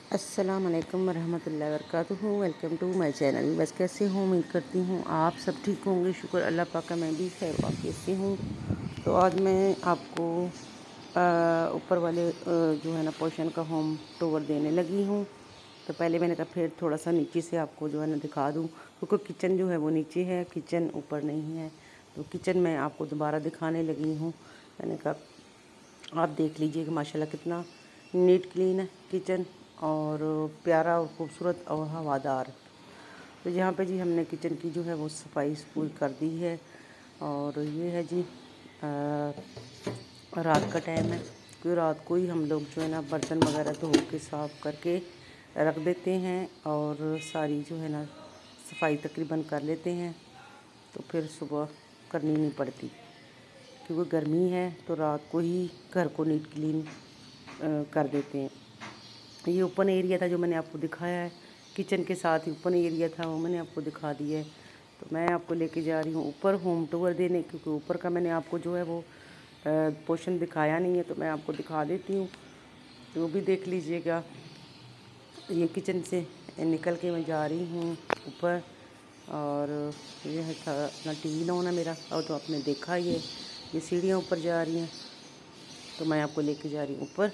अस्सलाम वालेकुम वरहमतुल्लाहि वबरकातुहू। Welcome to my channel. बस कैसे हो, उम्मीद करती हूँ आप सब ठीक होंगे। शुक्र अल्लाह पाक का, मैं भी खैर वाक़ई से हूँ। तो आज मैं आपको ऊपर वाले जो है ना पोर्शन का होम टूर देने लगी हूँ। तो पहले मैंने कहा फिर थोड़ा सा नीचे से आपको जो है ना दिखा दूँ, क्योंकि किचन जो है वो नीचे है, किचन ऊपर नहीं है। तो किचन मैं आपको दोबारा दिखाने लगी हूँ। मैंने कहा आप देख लीजिए कि माशाल्लाह कितना नीट क्लीन है किचन, और प्यारा और ख़ूबसूरत और हवादार। तो यहाँ पे जी हमने किचन की जो है वो सफाई पूरी कर दी है। और ये है जी रात का टाइम है, क्योंकि रात को ही हम लोग जो है ना बर्तन वगैरह धो के साफ़ करके रख देते हैं, और सारी जो है ना सफाई तकरीबन कर लेते हैं। तो फिर सुबह करनी नहीं पड़ती, क्योंकि गर्मी है तो रात को ही घर को नीट क्लीन कर देते हैं। ये ओपन एरिया था जो मैंने आपको दिखाया है, किचन के साथ ही ओपन एरिया था, वो मैंने आपको दिखा दिया है। तो मैं आपको लेके जा रही हूँ ऊपर होम टूर देने, क्योंकि ऊपर का मैंने आपको जो है वो पोर्शन दिखाया नहीं है, तो मैं आपको दिखा देती हूँ, तो वो भी देख लीजिएगा। ये किचन से निकल के मैं जा रही हूँ ऊपर, और ये है अपना टीवी लॉन है मेरा, और तो आपने देखा ही है। ये सीढ़ियाँ ऊपर जा रही हैं, तो मैं आपको लेके जा रही हूँ ऊपर।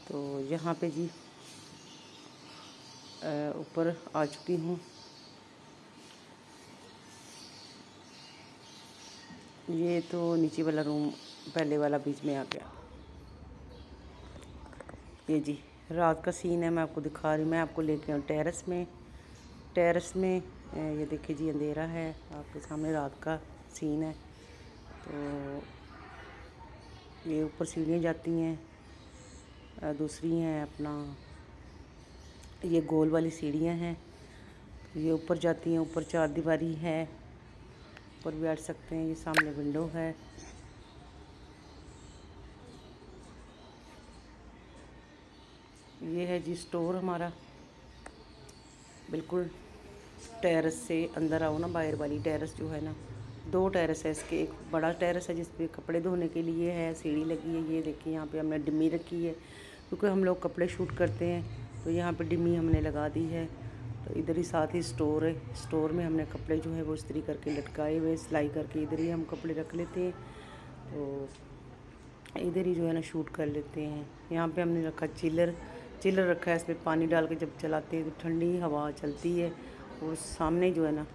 तो यहाँ पे जी ऊपर आ चुकी हूँ। ये तो नीचे वाला रूम पहले वाला बीच में आ गया। ये जी रात का सीन है, मैं आपको दिखा रही हूँ। मैं आपको लेके आऊँ टेरेस में। टेरेस में ये देखिए जी अंधेरा है, आपके सामने रात का सीन है। तो ये ऊपर सीढ़ियाँ जाती हैं, दूसरी हैं अपना ये गोल वाली सीढ़ियाँ हैं, ये ऊपर जाती हैं। ऊपर चार दीवारी है, ऊपर बैठ सकते हैं। ये सामने विंडो है। ये है जी स्टोर हमारा, बिल्कुल टेरेस से अंदर आओ ना। बाहर वाली टेरेस जो है ना, दो टेरेस है इसके। एक बड़ा टेरेस है जिस पे कपड़े धोने के लिए है, सीढ़ी लगी है। ये देखिए यहाँ पे हमने डिम्मी रखी है, क्योंकि हम लोग कपड़े शूट करते हैं, तो यहाँ पे डिम्मी हमने लगा दी है। तो इधर ही साथ ही स्टोर है, स्टोर में हमने कपड़े जो है वो इस्त्री करके लटकाए हुए, सिलाई करके इधर ही हम कपड़े रख लेते हैं। तो इधर ही जो है ना शूट कर लेते हैं। यहाँ पे हमने रखा चिलर, चिलर रखा है, इसमें पानी डाल के जब चलाते हैं तो ठंडी हवा चलती है, और सामने जो है ना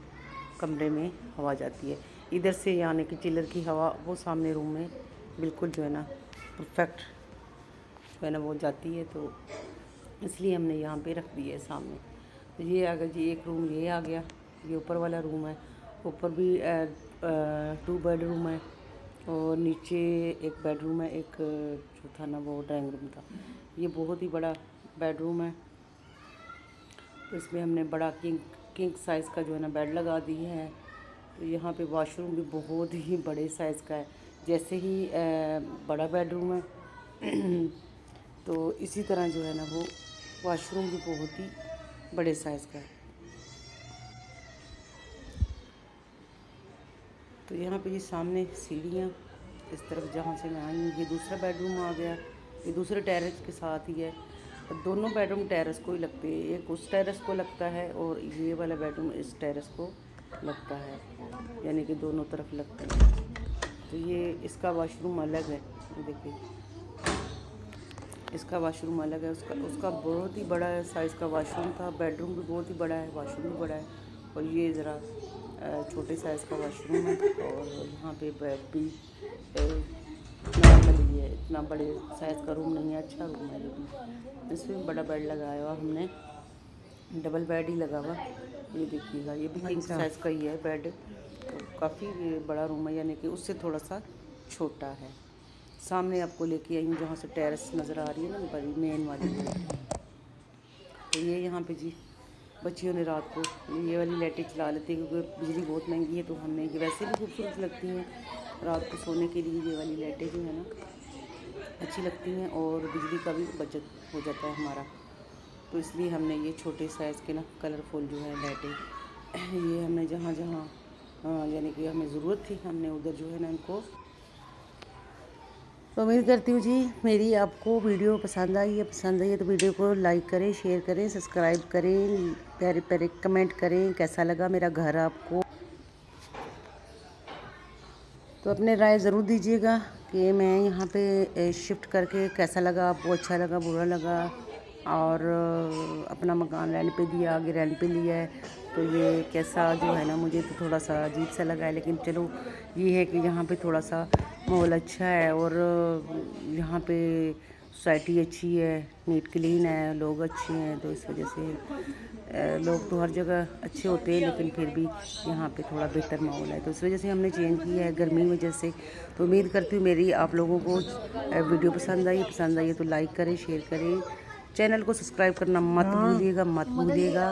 कमरे में हवा जाती है। इधर से यानी कि चिलर की हवा वो सामने रूम में बिल्कुल जो है ना परफेक्ट जो है ना वो जाती है। तो इसलिए हमने यहाँ पे रख दिया है सामने। तो ये आ गया जी एक रूम, ये आ गया। ये ऊपर वाला रूम है, ऊपर भी 2 बेडरूम है, और नीचे एक बेडरूम है। एक जो था ना वो ड्राइंग रूम था। ये बहुत ही बड़ा बेडरूम है, तो इसमें हमने बड़ा किंग साइज़ का जो है ना बेड लगा दी है। तो यहाँ पे वॉशरूम भी बहुत ही बड़े साइज़ का है, जैसे ही बड़ा बेडरूम है तो इसी तरह जो है ना वो वॉशरूम भी बहुत ही बड़े साइज़ का है। तो यहाँ पे ये सामने सीढ़ियाँ इस तरफ जहाँ से मैं आई हूँ, ये दूसरा बेडरूम आ गया। ये दूसरे टेरेस के साथ ही है, और दोनों बेडरूम टेरेस को ही लगते हैं। एक उस टेरेस को लगता है, और ये वाला बेडरूम इस टेरेस को लगता है, यानी कि दोनों तरफ लगते हैं। तो ये इसका वॉशरूम अलग है, ये देखिए इसका वॉशरूम अलग है। उसका उसका बहुत ही बड़ा साइज़ का वॉशरूम था। बेडरूम भी बहुत ही बड़ा है, वॉशरूम भी बड़ा है, और ये ज़रा छोटे साइज़ का वॉशरूम है। और यहाँ पे बेड भी नॉर्मली है, इतना बड़े साइज़ का रूम नहीं है, अच्छा रूम है। ये भी इसमें बड़ा बेड लगाया हुआ हमने, डबल बेड ही लगा हुआ। ये देखिएगा, ये भी किंग साइज़ का ही है बेड। तो काफ़ी बड़ा रूम है, यानी कि उससे थोड़ा सा छोटा है। सामने आपको लेके आई हूँ जहाँ से टेरेस नज़र आ रही है ना बड़ी मेन वाली वो। तो ये यहाँ पे जी बच्चियों ने रात को ये वाली लाइटें चला लेती है, क्योंकि बिजली बहुत महंगी है। तो हमने ये वैसे भी खूबसूरत लगती हैं रात को सोने के लिए, ये वाली लाइटें जो है ना अच्छी लगती हैं, और बिजली का भी बचत हो जाता है हमारा। तो इसलिए हमने ये छोटे साइज़ के ना कलरफुल जो है लाइटें ये हमने जहाँ जहाँ यानी कि हमें ज़रूरत थी, हमने उधर जो है ना इनको तो उम्मीद करती हूँ जी मेरी आपको वीडियो पसंद आई है तो वीडियो को लाइक करें, शेयर करें, सब्सक्राइब करें, प्यारे प्यारे कमेंट करें कैसा लगा मेरा घर आपको। तो अपने राय ज़रूर दीजिएगा कि मैं यहाँ पे शिफ्ट करके कैसा लगा आपको, अच्छा लगा, बुरा लगा। और अपना मकान रेंट पे दिया, आगे रेंट पे लिया है, तो ये कैसा जो है ना, मुझे तो थोड़ा सा अजीब सा लगा है। लेकिन चलो ये है कि यहाँ पे थोड़ा सा माहौल अच्छा है और यहाँ पे सोसाइटी अच्छी है, नीट क्लीन है, लोग अच्छे हैं। तो इस वजह से लोग तो हर जगह अच्छे होते हैं, लेकिन फिर भी यहाँ पे थोड़ा बेहतर माहौल है। तो इस वजह से हमने चेंज किया है गर्मी की वजह से। तो उम्मीद करती हूँ मेरी आप लोगों को वीडियो पसंद आई है तो लाइक करें, शेयर करें, चैनल को सब्सक्राइब करना मत भूलिएगा।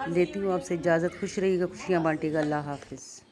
लेती हूँ आपसे इजाज़त। खुश रहिएगा, खुशियाँ बांटिएगा। अल्लाह हाफिज़।